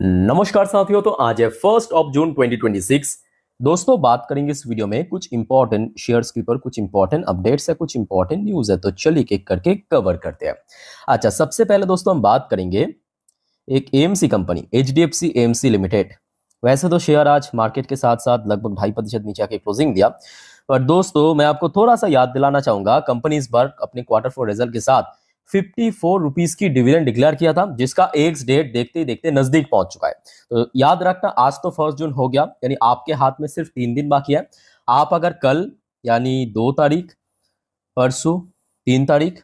नमस्कार साथियों। तो आज है 1 जून 2026। दोस्तों बात करेंगे इस वीडियो में कुछ इंपॉर्टेंट शेयर्स के ऊपर, कुछ इंपॉर्टेंट अपडेट्स है, कुछ इंपॉर्टेंट न्यूज है। तो चलिए एक करके कवर करते हैं। अच्छा, सबसे पहले दोस्तों हम बात करेंगे एक AMC company, HDFC AMC limited. वैसे तो शेयर आज मार्केट के साथ साथ लगभग 2.5% नीचे आके क्लोजिंग दिया, पर दोस्तों मैं आपको थोड़ा सा याद दिलाना चाहूंगा, कंपनी इस बार अपने क्वार्टर 4 रिजल्ट के साथ 54 रुपीज की डिविडेंड डिक्लेयर किया था, जिसका एक्स डेट देखते ही देखते नजदीक पहुंच चुका है। तो याद रखना, आज तो 1 जून हो गया, यानी आपके हाथ में सिर्फ 3 दिन बाकी है। आप अगर कल यानी 2 तारीख, परसों 3 तारीख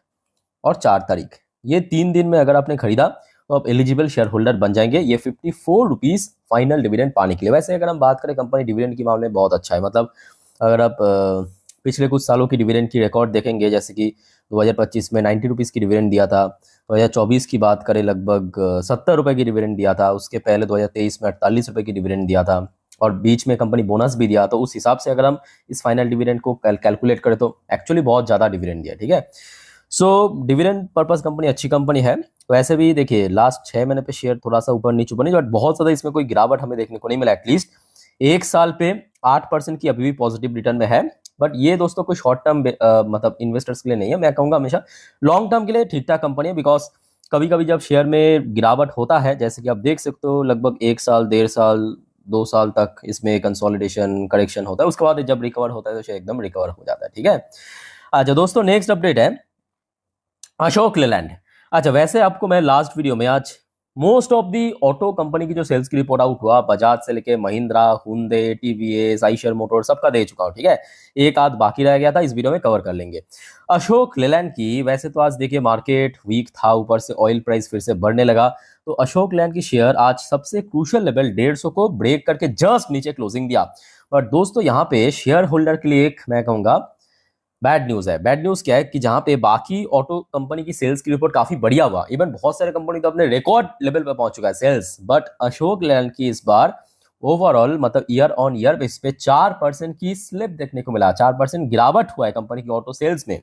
और 4 तारीख, ये 3 दिन में अगर आपने खरीदा तो आप एलिजिबल शेयर होल्डर बन जाएंगे ये 54 रुपीज फाइनल डिविडेंड पाने के लिए। वैसे अगर हम बात करें कंपनी डिविडेंड के मामले में बहुत अच्छा है। मतलब अगर आप पिछले कुछ सालों की डिविडेंड की रिकॉर्ड देखेंगे, जैसे कि 2025 में 90 रुपीज़ की डिविडेंड दिया था, 2024 की बात करें लगभग 70 रुपये की डिविडेंड दिया था, उसके पहले 2023 में 48 रुपये की डिविडेंड दिया था, और बीच में कंपनी बोनस भी दिया। तो उस हिसाब से अगर हम इस फाइनल डिविडेंड को कैलकुलेट करें तो एक्चुअली बहुत ज़्यादा डिविडेंड दिया। ठीक है, सो डिविडेंड पर्पस कंपनी अच्छी कंपनी है। वैसे भी देखिए लास्ट 6 महीने पे शेयर थोड़ा सा ऊपर नीचे बनी, बट बहुत ज़्यादा इसमें कोई गिरावट हमें देखने को नहीं मिला। एटलीस्ट 1 साल पे 8% की अभी भी पॉजिटिव रिटर्न में है। बट ये दोस्तों कोई शॉर्ट टर्म मतलब इन्वेस्टर्स के लिए नहीं है। मैं कहूँगा हमेशा लॉन्ग टर्म के लिए ठीक ठाक कंपनी है। बिकॉज कभी कभी जब शेयर में गिरावट होता है, जैसे कि आप देख सकते हो लगभग 1 साल, 1.5 साल, 2 साल तक इसमें कंसोलिडेशन करेक्शन होता है, उसके बाद जब रिकवर होता है तो शेयर एकदम रिकवर हो जाता है। ठीक है। अच्छा दोस्तों, नेक्स्ट अपडेट है अशोक लेलैंड। अच्छा, वैसे आपको मैं लास्ट वीडियो में आज most of the auto company की जो सेल्स की रिपोर्ट आउट हुआ, बजाज से लेके Mahindra, Hyundai, TVS, Eicher motor सबका दे चुका हूं। ठीक है, एक आध बाकी रह गया था, इस वीडियो में कवर कर लेंगे। अशोक लेलैंड की वैसे तो आज देखिए मार्केट वीक था, ऊपर से ऑयल प्राइस फिर से बढ़ने लगा, तो अशोक लेलैंड की शेयर आज सबसे क्रूशियल लेवल 150 को ब्रेक करके जस्ट नीचे क्लोजिंग दिया। बट दोस्तों यहाँ पे शेयर होल्डर के लिए एक मैं कहूंगा बैड न्यूज है। बैड न्यूज क्या है कि जहां पे बाकी ऑटो कंपनी की सेल्स की रिपोर्ट काफी बढ़िया हुआ, इवन बहुत सारे कंपनी तो अपने रिकॉर्ड लेवल पे पहुंच चुका है सेल्स, बट अशोक लेलैंड की इस बार ओवरऑल मतलब ईयर ऑन ईयर बेस पे 4% की स्लिप देखने को मिला। 4% गिरावट हुआ है कंपनी की ऑटो सेल्स में।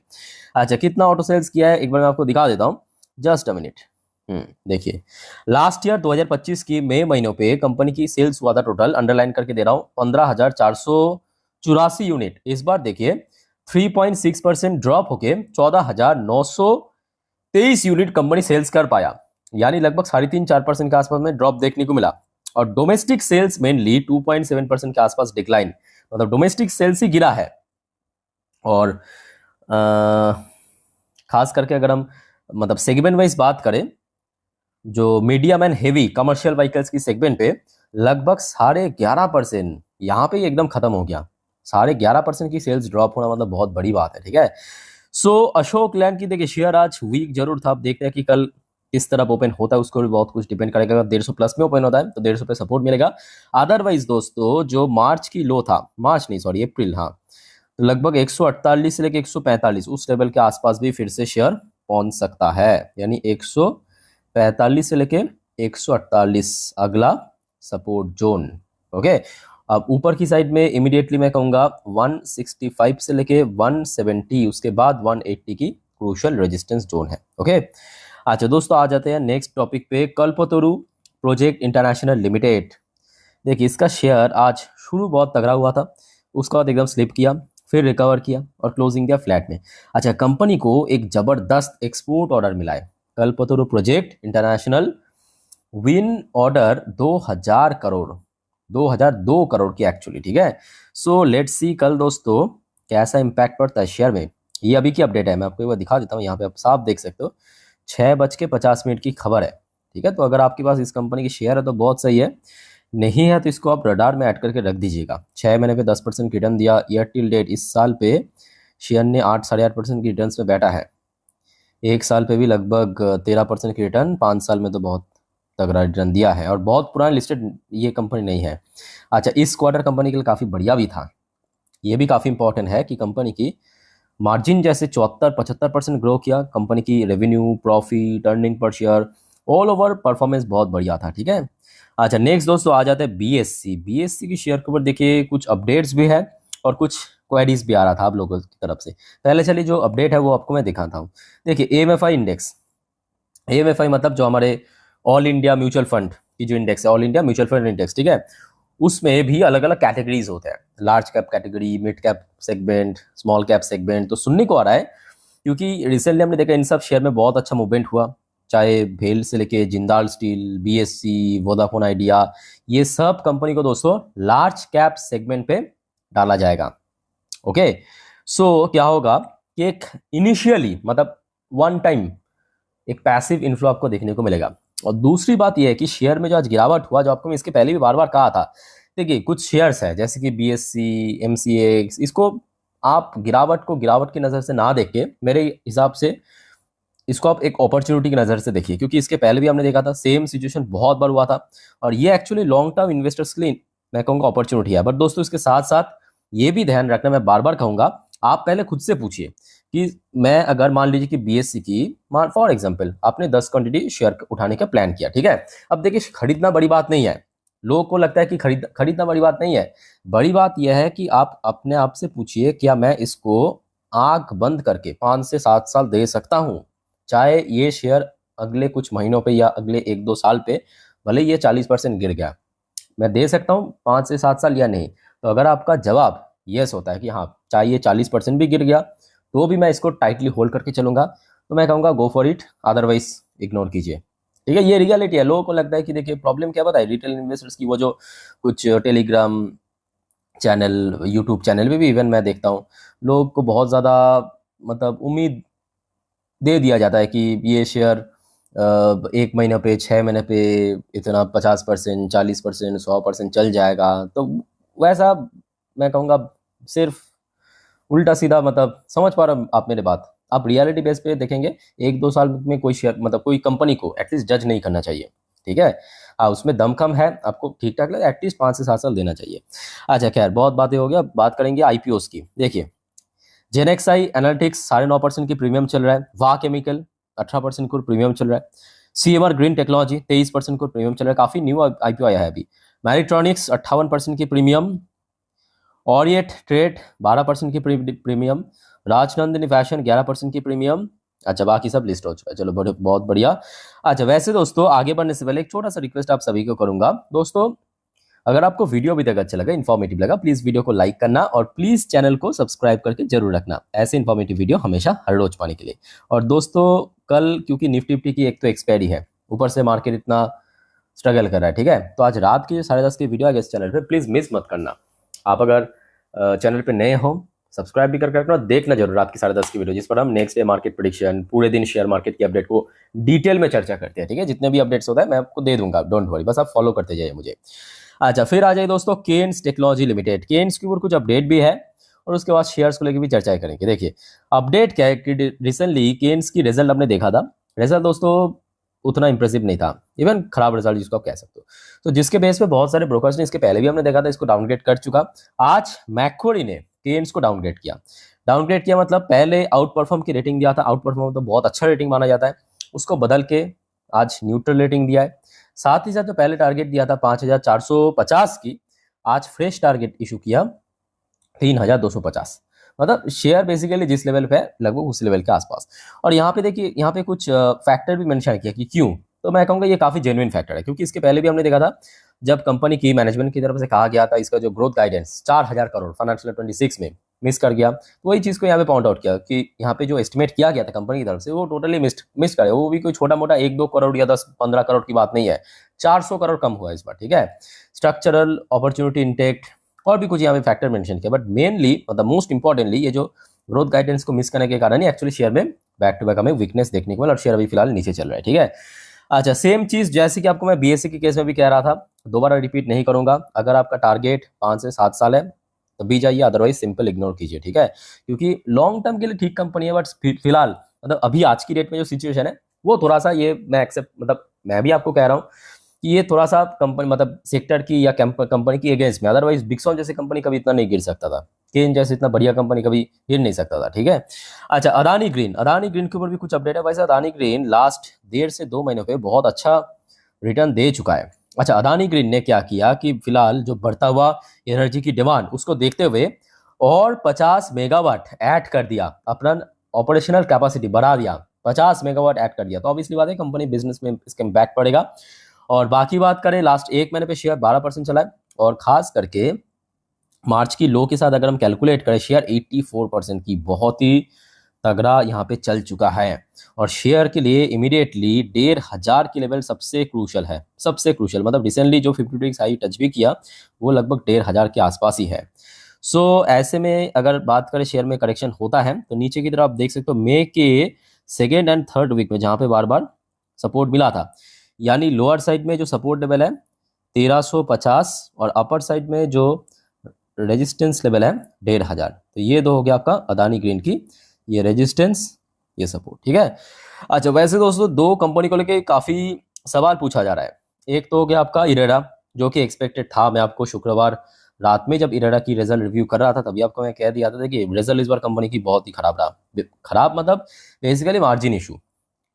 अच्छा, कितना ऑटो सेल्स किया है एक बार मैं आपको दिखा देता हूँ, जस्ट अ मिनट। देखिए लास्ट ईयर 2025 की मई महीनों पे कंपनी की सेल्स हुआ था, टोटल अंडरलाइन करके दे रहा हूँ 15,484 यूनिट। इस बार देखिए 3.6% ड्रॉप होके 14,923 यूनिट कंपनी सेल्स कर पाया, यानी लगभग 3.5-4% के आसपास में ड्रॉप देखने को मिला। और डोमेस्टिक सेल्स मेनली 2.7% के आसपास डिक्लाइन, मतलब डोमेस्टिक सेल्स ही गिरा है। और खास करके अगर हम मतलब सेगमेंट वाइज बात करें, जो medium and heavy commercial vehicles की सेगमेंट पे लगभग 11.5% यहाँ पे एकदम खत्म हो गया। 11.5% की सेल्स ड्रॉप होना मतलब बहुत बड़ी बात है। ठीक है, सो अशोक लैंड की देखिए शेयर आज वीक जरूर था। अब देखते हैं कि कल किस तरफ ओपन होता है, उसको भी बहुत कुछ डिपेंड करेगा। अगर 150 प्लस में ओपन होता है तो 150 पे सपोर्ट मिलेगा। अदरवाइज दोस्तों जो मार्च की लो था, मार्च नहीं सॉरी अप्रैल, हाँ, तो लगभग 148 से लेकर 145 उस लेवल के आसपास भी फिर से शेयर पहुंच सकता है, यानी 145 से लेके 148 अगला सपोर्ट जोन। ओके, अब ऊपर की साइड में इमीडिएटली मैं कहूंगा 165 से लेके 170, उसके बाद 180 की क्रूशियल रेजिस्टेंस जोन है। ओके, अच्छा दोस्तों आ जाते हैं नेक्स्ट टॉपिक पे, कल्पतरु प्रोजेक्ट इंटरनेशनल लिमिटेड। देखिए इसका शेयर आज शुरू बहुत तगड़ा हुआ था, उसके बाद एकदम स्लिप किया, फिर रिकवर किया और क्लोजिंग दिया फ्लैट में। अच्छा, कंपनी को एक जबरदस्त एक्सपोर्ट ऑर्डर मिला है, Kalpataru Projects International win order 2002 crore की एक्चुअली। ठीक है, सो लेट्स सी कल दोस्तों कैसा इंपैक्ट पड़ता है शेयर में। ये अभी की अपडेट है, मैं आपको एक बार दिखा देता हूँ, यहाँ पे आप साफ देख सकते हो 6:50 की खबर है। ठीक है, तो अगर आपके पास इस कंपनी की शेयर है तो बहुत सही है, नहीं है तो इसको आप रडार में ऐड करके रख दीजिएगा। 6 महीने पे 10% की रिटर्न दिया, ईयर टिल डेट इस साल पे शेयर ने 8-8.5% की रिटर्न में बैठा है। 1 साल पे भी लगभग 13% की रिटर्न, 5 साल में तो बहुत तगड़ा रिटर्न दिया है, और बहुत पुरानी लिस्टेड ये कंपनी नहीं है। अच्छा, इस क्वार्टर कंपनी के लिए काफ़ी बढ़िया भी था। ये भी काफ़ी इंपॉर्टेंट है कि कंपनी की मार्जिन जैसे 74-75% ग्रो किया, कंपनी की revenue, profit, earning per share, all over performance बहुत बढ़िया था। ठीक है, अच्छा नेक्स्ट दोस्तों आ जाते हैं बीएससी। बीएससी की शेयर के ऊपर देखिए कुछ अपडेट्स भी है और कुछ क्वेरीज भी आ रहा था आप लोगों की तरफ से। पहले चलिए जो अपडेट है वो आपको मैं दिखाता हूँ। देखिए एएमएफआई इंडेक्स, एएमएफआई मतलब जो हमारे ऑल इंडिया म्यूचुअल फंड की जो इंडेक्स है, all India mutual fund index, ठीक है, उसमें भी अलग अलग कैटेगरीज होते हैं, large cap category, mid cap segment, small cap segment. तो सुनने को आ रहा है, क्योंकि रिसेंटली हमने देखा इन सब शेयर में बहुत अच्छा मूवमेंट हुआ, चाहे भेल से लेके Jindal steel, BSc, Vodafone idea, ये सब कंपनी को दोस्तों लार्ज कैप सेगमेंट पे डाला जाएगा। ओके, सो क्या होगा कि एक इनिशियली मतलब वन टाइम एक पैसिव इन्फ्लो आपको देखने को मिलेगा। और दूसरी बात यह है कि शेयर में जो आज गिरावट हुआ, जो आपको मैं इसके पहले भी बार बार कहा था, देखिए कुछ शेयर्स है जैसे कि बीएससी, एमसीएक्स, इसको आप गिरावट को गिरावट की नज़र से ना देख के मेरे हिसाब से इसको आप एक अपॉर्चुनिटी की नज़र से देखिए, क्योंकि इसके पहले भी हमने देखा था सेम सिचुएशन बहुत बार हुआ था, और ये एक्चुअली लॉन्ग टर्म इन्वेस्टर्स के लिए मैं कहूँगा अपॉर्चुनिटी है। बट दोस्तों इसके साथ साथ ये भी ध्यान रखना, मैं बार बार कहूँगा, आप पहले खुद से पूछिए कि मैं अगर मान लीजिए कि बीएससी की फॉर एग्जांपल आपने 10 क्वांटिटी शेयर उठाने का प्लान किया, ठीक है, अब देखिए खरीदना बड़ी बात नहीं है, लोगों को लगता है कि खरीदना बड़ी बात नहीं है। बड़ी बात यह है कि आप अपने आप से पूछिए, क्या मैं इसको आंख बंद करके 5 से 7 साल दे सकता हूं, चाहे ये शेयर अगले कुछ महीनों पे या अगले 1-2 साल पे भले ये 40% गिर गया, मैं दे सकता हूँ 5 से 7 साल या नहीं। तो अगर आपका जवाब यस होता है कि हाँ, चाहे ये 40% भी गिर गया तो भी मैं इसको टाइटली होल्ड करके चलूंगा, तो मैं कहूँगा go for it, otherwise ignore कीजिए। ठीक है, ये रियलिटी है। लोगों को लगता है कि देखिए प्रॉब्लम क्या बताए, रिटेल इन्वेस्टर्स की वो जो कुछ टेलीग्राम चैनल, यूट्यूब चैनल पे भी इवन मैं देखता हूँ, लोग को बहुत ज़्यादा मतलब उम्मीद दे दिया जाता है कि ये शेयर 1 महीने पे, 6 महीने पे इतना 50%, 40%, 100% चल जाएगा। तो वैसा मैं कहूँगा सिर्फ उल्टा सीधा, मतलब समझ पा रहे हो आप मेरे बात। आप रियलिटी बेस पे देखेंगे, 1-2 साल में कोई शेयर मतलब कोई कंपनी को एटलीस्ट जज नहीं करना चाहिए, ठीक है। हाँ, उसमें दमखम है, आपको ठीक ठाक लगे, एटलीस्ट 5 से 7 साल देना चाहिए। अच्छा खैर, बहुत बातें हो गया, बात करेंगे आईपीओस की। देखिए जेनेक्साई एनालिटिक्स 9.5% की प्रीमियम चल रहा है, वाह केमिकल 18% को प्रीमियम चल रहा है, सीएमआर ग्रीन टेक्नोलॉजी 23% को प्रीमियम चल रहा है, काफी न्यू आईपीओ आया है अभी। मैरिट्रॉनिक्स 58% की प्रीमियम, ऑरिएट ट्रेड 12% की प्रीमियम, राजनंदिनी फैशन 11% की प्रीमियम। अच्छा, बाकी सब लिस्ट हो चुका है, चलो बहुत बढ़िया। अच्छा वैसे दोस्तों आगे बढ़ने से पहले एक छोटा सा रिक्वेस्ट आप सभी को करूंगा, दोस्तों अगर आपको वीडियो अभी तक अच्छा लगा, इन्फॉर्मेटिव लगा, प्लीज वीडियो को लाइक करना और प्लीज चैनल को सब्सक्राइब करके जरूर रखना, ऐसे इन्फॉर्मेटिव वीडियो हमेशा हर रोज पाने के लिए। और दोस्तों कल क्योंकि निफ्टी की एक तो एक्सपायरी है, ऊपर से मार्केट इतना स्ट्रगल कर रहा है, ठीक है, तो आज रात की 10:30 की वीडियो आगे इस चैनल पर, प्लीज मिस मत करना। आप अगर चैनल पे नए हो, सब्सक्राइब भी करके रखना, देखना जरूर रात की 10:30 की वीडियो, जिस पर हम नेक्स्ट डे मार्केट प्रेडिक्शन, पूरे दिन शेयर मार्केट की अपडेट को डिटेल में चर्चा करते हैं, ठीक है। जितने भी अपडेट्स होता है मैं आपको दे दूंगा, डोंट वरी, बस आप फॉलो करते जाइए मुझे। अच्छा फिर आ जाइए दोस्तों केन्स टेक्नोलॉजी लिमिटेड, केन्स के ऊपर कुछ अपडेट भी है और उसके बाद शेयर्स को लेकर भी चर्चा करेंगे। देखिए अपडेट क्या है कि रिसेंटली केन्स की रिजल्ट हमने देखा था, रिजल्ट दोस्तों उतना इंप्रेसिव नहीं था, इवन खराब रिजल्ट जिसको आप कह सकते हो। तो जिसके बेस पे बहुत सारे ब्रोकर्स ने, इसके पहले भी हमने देखा था, इसको डाउनग्रेड कर चुका। आज मैक्वरी ने केन्स को डाउनग्रेड किया। डाउनग्रेड किया मतलब पहले आउट परफॉर्म की रेटिंग दिया था, आउट परफॉर्म तो बहुत अच्छा रेटिंग माना जाता है, उसको बदल के आज न्यूट्रल रेटिंग दिया है। साथ ही साथ जो पहले टारगेट दिया था 5,450 की, आज फ्रेश टारगेट इशू किया 3,250। मतलब शेयर बेसिकली जिस लेवल पे है लगभग उस लेवल के आसपास। और यहाँ पे देखिए, यहाँ पे कुछ फैक्टर भी मेंशन किया कि क्यों, तो मैं कहूँगा ये काफी जेन्युइन फैक्टर है, क्योंकि इसके पहले भी हमने देखा था जब कंपनी की मैनेजमेंट की तरफ से कहा गया था इसका जो ग्रोथ गाइडेंस 4,000 करोड़ फाइनेंशियल 26 में मिस कर गया, तो वही चीज को यहाँ पे पॉइंट आउट किया कि यहाँ पे जो एस्टिमेट किया गया था कंपनी की तरफ से वो टोटली मिस करे, वो भी कोई छोटा मोटा 1-2 करोड़ या 10-15 करोड़ की बात नहीं है, 400 करोड़ कम हुआ इस बार, ठीक है। स्ट्रक्चरल अपॉर्चुनिटी इंटेक्ट और भी कुछ यहाँ पे फैक्टर मेंशन किया, बट मेनली मतलब मोस्ट इंपॉर्टेंटली ये जो ग्रोथ गाइडेंस को मिस करने के कारण ही एक्चुअली शेयर में बैक टू बैक हमें वीकनेस देखने को मिला और शेयर अभी फिलहाल नीचे चल रहा है, ठीक है। अच्छा सेम चीज जैसे कि आपको मैं बीएससी के केस में भी कह रहा था, दोबारा रिपीट नहीं करूंगा। अगर आपका टारगेट 5 से 7 साल है तो भी जाइए, अदरवाइज सिंपल इग्नोर कीजिए, ठीक है, क्योंकि लॉन्ग टर्म के लिए ठीक कंपनी है, बट फिलहाल मतलब अभी आज की डेट में जो सिचुएशन है वो थोड़ा सा ये मैं एक्सेप्ट, मतलब मैं भी आपको कह रहा हूँ कि ये थोड़ा सा कंपनी मतलब सेक्टर की या कंपनी की अगेंस्ट में, अदरवाइज बिक्सॉन जैसे कंपनी कभी इतना नहीं गिर सकता था, केन जैसे इतना बढ़िया कंपनी कभी गिर नहीं सकता था, ठीक है। अच्छा अदानी ग्रीन के ऊपर भी कुछ अपडेट है। वैसे अदानी ग्रीन लास्ट 1.5 से 2 महीनों पे बहुत अच्छा रिटर्न दे चुका है। अच्छा अदानी ग्रीन ने क्या किया कि फिलहाल जो बढ़ता हुआ एनर्जी की डिमांड उसको देखते हुए और 50 मेगावाट ऐड कर दिया, अपना ऑपरेशनल कैपेसिटी बढ़ा दिया, 50 मेगावाट ऐड कर दिया। तो ऑब्वियसली बात है कंपनी बिजनेस में इसका इम्पैक्ट पड़ेगा। और बाकी बात करें लास्ट एक महीने पे शेयर 12% चला है, और खास करके मार्च की लो के साथ अगर हम कैलकुलेट करें शेयर 84% की बहुत ही तगड़ा यहाँ पे चल चुका है। और शेयर के लिए इमीडिएटली 1,500 की लेवल सबसे क्रूशल है, सबसे क्रूशल मतलब रिसेंटली जो 52 वीक्स हाई टच भी किया वो लगभग 1,500 के आसपास ही है। सो ऐसे में अगर बात करें शेयर में करेक्शन होता है तो नीचे की तरफ आप देख सकते हो मई के सेकेंड एंड थर्ड वीक में जहाँ पे बार बार सपोर्ट मिला था, यानी लोअर साइड में जो सपोर्ट लेवल है 1350 और अपर साइड में जो रेजिस्टेंस लेवल है 1,500। तो ये दो हो गया आपका अदानी ग्रीन की, ये रेजिस्टेंस ये सपोर्ट, ठीक है। अच्छा वैसे दोस्तों दो कंपनी को लेके काफ़ी सवाल पूछा जा रहा है। एक तो हो गया आपका इरेडा जो कि एक्सपेक्टेड था, मैं आपको शुक्रवार रात में जब इरेडा की रिजल्ट रिव्यू कर रहा था तभी आपको मैं कह दिया था कि रिजल्ट इस बार कंपनी की बहुत ही खराब रहा। खराब मतलब बेसिकली मार्जिन इशू,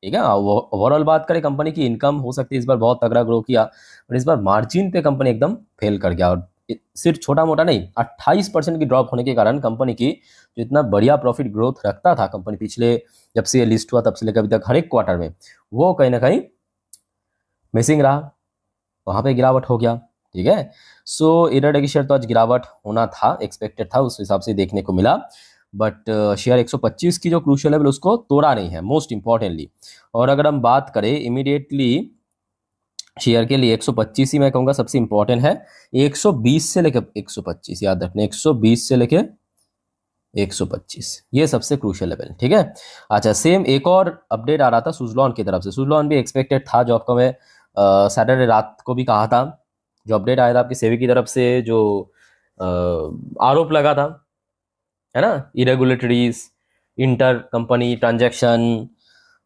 ठीक है। ओवरऑल बात करें कंपनी की इनकम हो सकती है इस बार बहुत तगड़ा ग्रो किया, पर इस बार मार्जिन पे कंपनी एकदम फेल कर गया। और सिर्फ छोटा मोटा नहीं, 28% की ड्रॉप होने के कारण कंपनी की जो इतना बढ़िया प्रॉफिट ग्रोथ रखता था कंपनी पिछले जब से ये लिस्ट हुआ तब से लेकर अभी तक हर एक क्वार्टर में, वो कहीं ना कहीं मिसिंग रहा, वहाँ पे गिरावट हो गया, ठीक है। सो इरेडा की शेयर तो आज गिरावट होना था, एक्सपेक्टेड था, उस हिसाब से देखने को मिला, बट शेयर 125 की जो क्रूशियल लेवल उसको तोड़ा नहीं है मोस्ट इंपॉर्टेंटली। और अगर हम बात करें इमीडिएटली शेयर के लिए 125 ही मैं कहूँगा सबसे इंपॉर्टेंट है। 120 से लेकर 125 याद रखना, 120 से लेकर 125 ये सबसे क्रूशियल लेवल, ठीक है। अच्छा सेम एक और अपडेट आ रहा था सुजलॉन की तरफ से, सुजलॉन भी एक्सपेक्टेड था जो आपको मैं सैटरडे रात को भी कहा था, जो अपडेट आया था आपकी सेबी की तरफ से जो आरोप लगा था, है ना, इरेगुलेटरीज इंटर कंपनी ट्रांजैक्शन,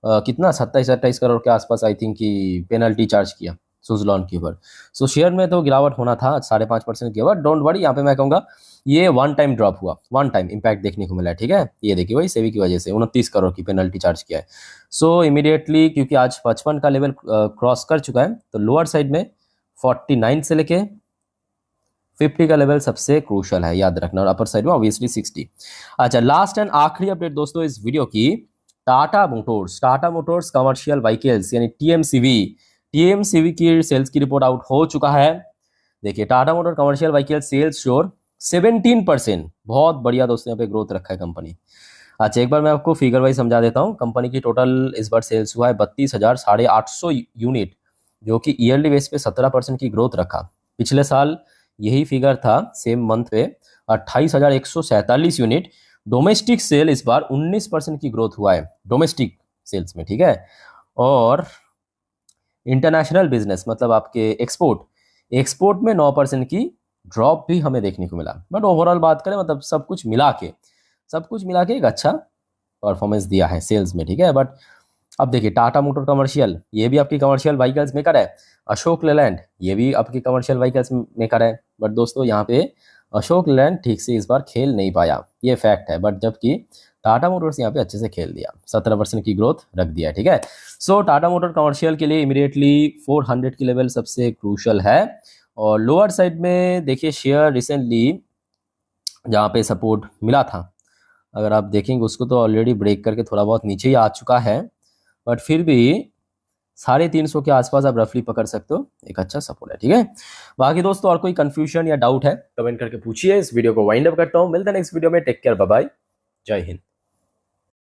कितना 27-28 करोड़ के आसपास आई थिंक की पेनल्टी चार्ज किया सुजलॉन के ऊपर। सो शेयर में तो गिरावट होना था 5.5% की, बट डोंट वरी, यहाँ पे मैं कहूँगा ये वन टाइम ड्रॉप हुआ, वन टाइम इम्पैक्ट देखने को मिला है, ठीक है। ये देखिए वही सेबी की वजह से 29 करोड़ की पेनल्टी चार्ज किया है। सो इमीडिएटली क्योंकि आज 55 का लेवल क्रॉस कर चुका है तो लोअर साइड में 49 से लेके 50 का लेवल सबसे क्रूशल है, याद रखना, और अपर साइड में ऑब्वियसली 60। अच्छा लास्ट एंड आखिरी अपडेट दोस्तों इस वीडियो की, टाटा मोटर्स कमर्शियल व्हीकल्स यानी टीएमसीवी की सेल्स की रिपोर्ट आउट हो चुका है। देखिए Tata motor commercial vehicle sales sure 17%, बहुत बढ़िया दोस्तों, यहाँ पे ग्रोथ रखा है कंपनी। अच्छा एक बार मैं आपको फिगर वाइज समझा देता हूँ। कंपनी की टोटल इस बार सेल्स हुआ है 32,800 यूनिट, जो कि ईयरली बेस पे 17% की ग्रोथ रखा। पिछले साल यही फिगर था सेम मंथ पे 28,147 यूनिट। डोमेस्टिक सेल इस बार 19% की ग्रोथ हुआ है डोमेस्टिक सेल्स में, ठीक है। और इंटरनेशनल बिजनेस मतलब आपके एक्सपोर्ट में 9% की ड्रॉप भी हमें देखने को मिला। बट ओवरऑल बात करें मतलब सब कुछ मिला के एक अच्छा परफॉर्मेंस दिया है सेल्स में, ठीक है। बट अब देखिए टाटा मोटर कमर्शियल ये भी आपकी कमर्शियल व्हीकल्स मेकर है, अशोक लेलैंड ये भी आपकी कमर्शियल व्हीकल्स मेकर है। बट दोस्तों यहाँ पे अशोक लेलैंड ठीक से इस बार खेल नहीं पाया, ये फैक्ट है। बट जबकि टाटा मोटर्स यहाँ पे अच्छे से खेल दिया, 17% की ग्रोथ रख दिया, ठीक है। सो टाटा मोटर कमर्शियल के लिए इमीडिएटली 400 की लेवल सबसे क्रूशल है। और लोअर साइड में देखिए शेयर रिसेंटली जहाँ पे सपोर्ट मिला था, अगर आप देखेंगे उसको तो ऑलरेडी ब्रेक करके थोड़ा बहुत नीचे ही आ चुका है, बट फिर भी 350 के आसपास आप रफली पकड़ सकते हो, एक अच्छा सपोर्ट है, ठीक है। बाकी दोस्तों और कोई कंफ्यूजन या डाउट है कमेंट करके पूछिए। इस वीडियो को वाइंड अप करता हूँ, मिलते हैं नेक्स्ट वीडियो में, टेक केयर, बाय बाय, जय हिंद।